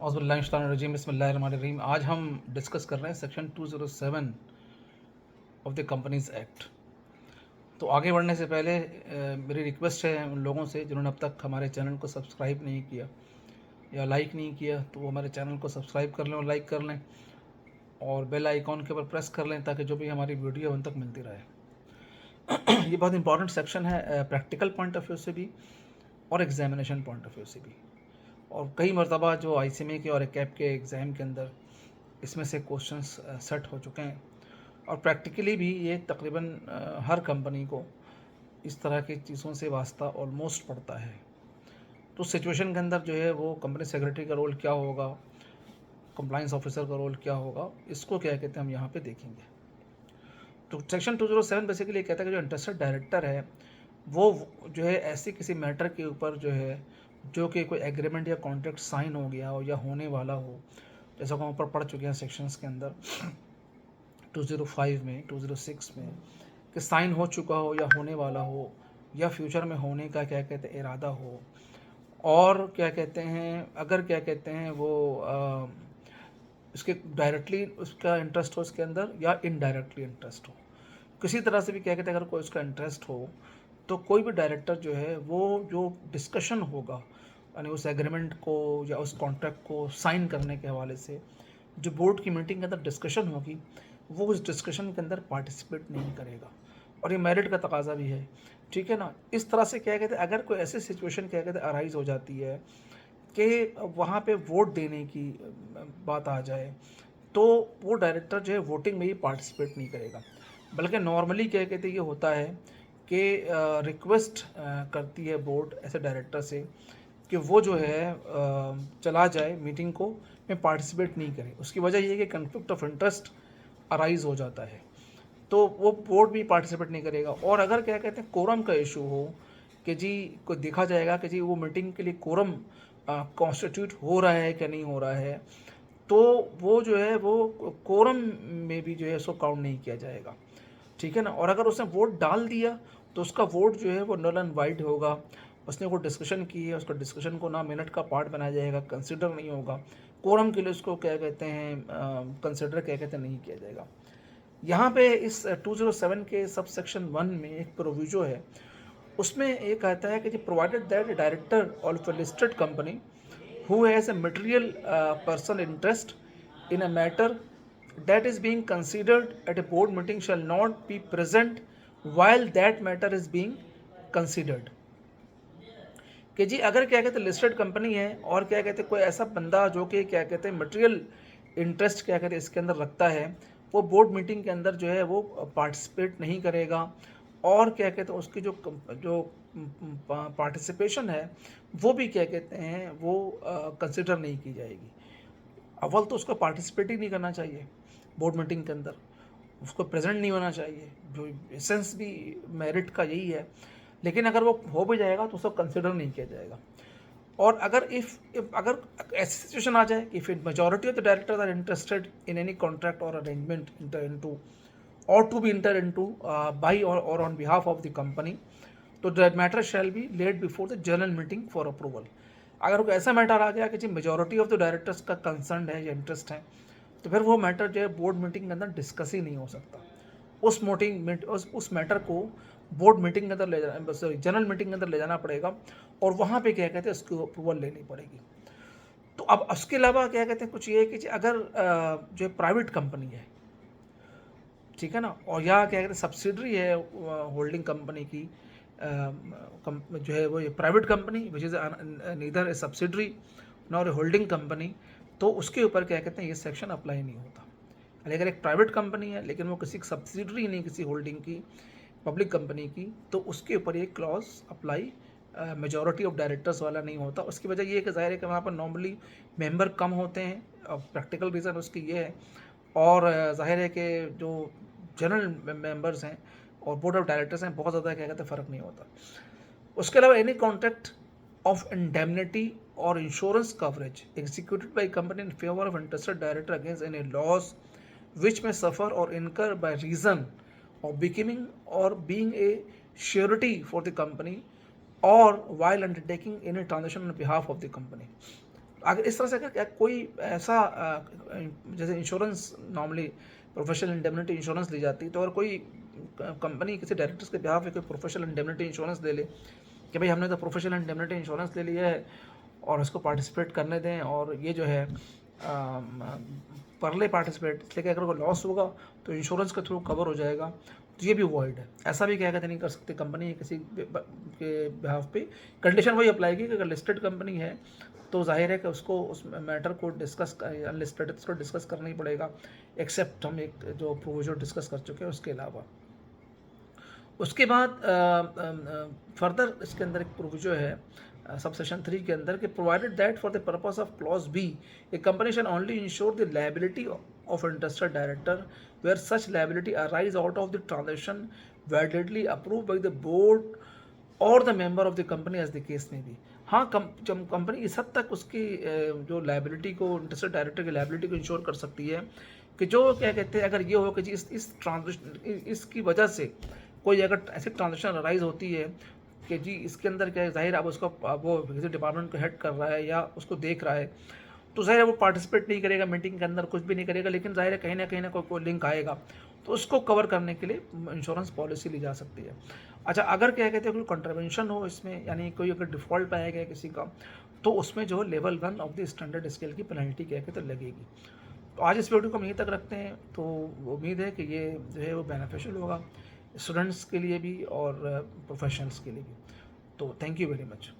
औज़ुबिल्लाहिमिनश्शैतानिर्रजीम बिस्मिल्लाहिर्रहमानिर्रहीम। आज हम डिस्कस कर रहे हैं section 207 of the companies act. तो आगे बढ़ने से पहले मेरी रिक्वेस्ट है उन लोगों से जिन्होंने अब तक हमारे चैनल को सब्सक्राइब नहीं किया या लाइक नहीं किया, तो वो हमारे चैनल को सब्सक्राइब कर लें और लाइक कर लें और बेल आइकॉन के ऊपर प्रेस कर लें ताकि जो भी हमारी वीडियो उन तक मिलती रहे। ये बहुत इंपॉर्टेंट सेक्शन है प्रैक्टिकल पॉइंट ऑफ व्यू से भी और एग्जामिनेशन पॉइंट ऑफ व्यू से भी। और कई मरतबा जो ICMA के और कैप के एग्ज़ाम के अंदर इसमें से क्वेश्चंस सेट हो चुके हैं और प्रैक्टिकली भी ये तकरीबन हर कंपनी को इस तरह की चीज़ों से वास्ता ऑलमोस्ट पड़ता है। तो सिचुएशन के अंदर जो है वो कंपनी सेक्रेटरी का रोल क्या होगा, कंप्लाइंस ऑफिसर का रोल क्या होगा, इसको क्या कहते हैं हम यहाँ पे देखेंगे। तो सेक्शन 207 बेसिकली कहता है कि जो इंटरेस्टेड डायरेक्टर है वो जो है ऐसी किसी मैटर के ऊपर जो है जो कि कोई एग्रीमेंट या कॉन्ट्रैक्ट साइन हो गया हो या होने वाला हो, जैसा कि हम ऊपर पढ़ चुके हैं सेक्शंस के अंदर 205 में 206 में, कि साइन हो चुका हो या होने वाला हो या फ्यूचर में होने का क्या कहते हैं इरादा हो, और क्या कहते हैं अगर क्या कहते हैं वो इसके डायरेक्टली उसका इंटरेस्ट हो इसके अंदर या इनडायरेक्टली इंटरेस्ट हो, किसी तरह से भी क्या कहते हैं अगर कोई उसका इंटरेस्ट हो, तो कोई भी डायरेक्टर जो है वो जो डिस्कशन होगा यानी उस एग्रीमेंट को या उस कॉन्ट्रैक्ट को साइन करने के हवाले से जो बोर्ड की मीटिंग के अंदर डिस्कशन होगी वो उस डिस्कशन के अंदर पार्टिसिपेट नहीं करेगा। और ये मेरिट का तकाजा भी है, ठीक है ना। इस तरह से क्या कहते हैं अगर कोई ऐसी सिचुएशन क्या कहते हैं अराइज हो जाती है कि वहाँ पे वोट देने की बात आ जाए, तो वो डायरेक्टर जो है वोटिंग में ही पार्टिसिपेट नहीं करेगा, बल्कि नॉर्मली क्या कहते हैं ये होता है कि रिक्वेस्ट करती है बोर्ड ऐसे डायरेक्टर से कि वो जो है चला जाए मीटिंग को, में पार्टिसिपेट नहीं करे। उसकी वजह ये है कि कन्फ्लिक्ट ऑफ इंटरेस्ट अराइज हो जाता है, तो वो बोर्ड भी पार्टिसिपेट नहीं करेगा। और अगर क्या कहते हैं कोरम का इशू हो कि जी को देखा जाएगा कि जी वो मीटिंग के लिए कोरम कॉन्स्टिट्यूट हो रहा है कि नहीं हो रहा है, तो वो जो है वो कोरम में भी जो है उसको काउंट नहीं किया जाएगा, ठीक है ना। और अगर उसने वोट डाल दिया तो उसका वोट जो है वो नल एंड वाइड होगा। उसने वो डिस्कशन की है, उसका डिस्कशन को ना मिनट का पार्ट बनाया जाएगा, कंसिडर नहीं होगा, कोरम के लिए उसको क्या कहते हैं कंसिडर क्या कहते हैं नहीं किया जाएगा। यहाँ पे इस 207 के सब सेक्शन 1 में एक प्रोविजो है, उसमें ये कहता है कि जी provided that director of a listed company who has a material person interest in a matter that is being considered at a board meeting shall not be present while that matter is being considered। कि जी अगर क्या कहते हैं listed company है और क्या कहते हैं कोई ऐसा बंदा जो कि क्या कहते हैं मटेरियल इंटरेस्ट क्या कहते हैं इसके अंदर रखता है, वो बोर्ड मीटिंग के अंदर जो है वो पार्टिसिपेट नहीं करेगा, और क्या कहते हैं उसकी जो जो पार्टिसिपेशन है वो भी क्या कहते हैं वो कंसिडर नहीं की जाएगी। अव्वल तो उसको पार्टिसिपेट ही नहीं करना चाहिए बोर्ड मीटिंग के अंदर, उसको प्रेजेंट नहीं होना चाहिए, जो एसेंस भी मेरिट का यही है। लेकिन अगर वो हो भी जाएगा तो उसको कंसिडर नहीं किया जाएगा। और अगर इफ अगर ऐसी सिचुएशन आ जाए कि फिर majority of the directors are interested in any contract और अरेंजमेंट इंटर इनटू और to be enter into by और on behalf of the company, तो that matter shall be laid before the general meeting for approval. अगर कोई ऐसा मैटर आ गया कि जी मेजॉरिटी ऑफ द डायरेक्टर्स का कंसर्न है या इंटरेस्ट है, तो फिर वो मैटर जो है बोर्ड मीटिंग के अंदर डिस्कस ही नहीं हो सकता। उस मैटर को बोर्ड मीटिंग के अंदर ले जाना, सॉरी जनरल मीटिंग के अंदर ले जाना पड़ेगा और वहाँ पे क्या कहते हैं उसकी अप्रूवल लेनी पड़ेगी। तो अब उसके अलावा क्या कहते हैं कुछ ये है कि अगर जो प्राइवेट कंपनी है, ठीक है ना, और या क्या कहते हैं सब्सिडरी है होल्डिंग कंपनी की, जो है वो ये private company which is neither A subsidiary nor a holding company, तो उसके ऊपर क्या कहते हैं ये सेक्शन अप्लाई नहीं होता। अगर एक प्राइवेट कंपनी है लेकिन वो किसी सब्सिडरी नहीं, किसी होल्डिंग की पब्लिक कंपनी की, तो उसके ऊपर ये clause apply majority of directors वाला नहीं होता। उसकी वजह ये है कि जाहिर है कि वहाँ पर नॉर्मली मेंबर कम होते हैं, प्रैक्टिकल रीज़न उसकी ये है, और जाहिर है कि जो जनरल मेंबर्स हैं और बोर्ड ऑफ डायरेक्टर्स हैं बहुत ज़्यादा क्या कहते हैं फ़र्क नहीं होता। उसके अलावा एनी कॉन्ट्रैक्ट ऑफ इंडेमनिटी और insurance coverage executed by company in favour of interested director against any loss which may suffer or incur by reason of becoming or being a surety for the company or while undertaking any transaction on behalf of the company। अगर इस तरह से अगर कोई ऐसा जैसे insurance normally professional indemnity insurance ली जाती है, तो अगर कोई कंपनी किसी डायरेक्टर्स के बिहाफ पे कोई प्रोफेशनल इंडेमनिटी इंश्योरेंस ले ले कि भाई हमने तो प्रोफेशनल इंडेमनिटी इंश्योरेंस ले लिया है और इसको पार्टिसिपेट करने दें, और ये जो है परले पार्टिसिपेट, इसलिए अगर कोई लॉस होगा तो इंश्योरेंस के थ्रू कवर हो जाएगा, तो ये भी वॉइड है। ऐसा भी क्या कहते नहीं कर सकते कंपनी किसी के बिहाफ पे। कंडीशन वही अप्लाई की कि अगर लिस्टेड कंपनी है तो जाहिर है कि उसको उस मैटर को डिस्कस, अनलिस्टेड उसको डिस्कस करना ही पड़ेगा, एक्सेप्ट हम एक जो प्रोविजन डिस्कस कर चुके हैं उसके अलावा। उसके बाद फर्दर इसके अंदर एक प्रोविजन है सबसेक्शन 3 के अंदर कि provided that for the purpose of clause B a company can only insure the liability of interested director where such liability arise out of the transaction validly approve by the board और the member of the company as the case में भी। हाँ, जब company इस हद तक उसकी जो लायबिलिटी को, इंटरेस्टेड डायरेक्टर की लायबिलिटी को इंश्योर कर सकती है कि जो क्या कहते हैं, अगर ये हो कि जी इस ट्रांजेक्शन इसकी वजह से कोई अगर ऐसी ट्रांजेक्शन अराइज होती है कि जी इसके अंदर क्या है, जाहिर अब उसका वो किसी डिपार्टमेंट को हेड कर रहा है या उसको देख रहा है, तो जाहिर है वो पार्टिसिपेट नहीं करेगा मीटिंग के अंदर, कुछ भी नहीं करेगा, लेकिन जाहिर है कहीं ना कोई लिंक आएगा, तो उसको कवर करने के लिए इंश्योरेंस पॉलिसी ली जा सकती है। अच्छा, अगर क्या कहते हैं कोई कंट्रीब्यूशन हो इसमें, यानी कोई अगर डिफ़ॉल्ट पाया गया किसी का, तो उसमें जो level 1 of the standard scale की पेनल्टी क्या कहते हैं लगेगी। तो आज इस वीडियो को हम यहीं तक रखते हैं, तो उम्मीद है कि ये जो है वो बेनिफिशियल होगा स्टूडेंट्स के लिए भी और प्रोफेशनल्स के लिए भी। तो थैंक यू वेरी मच।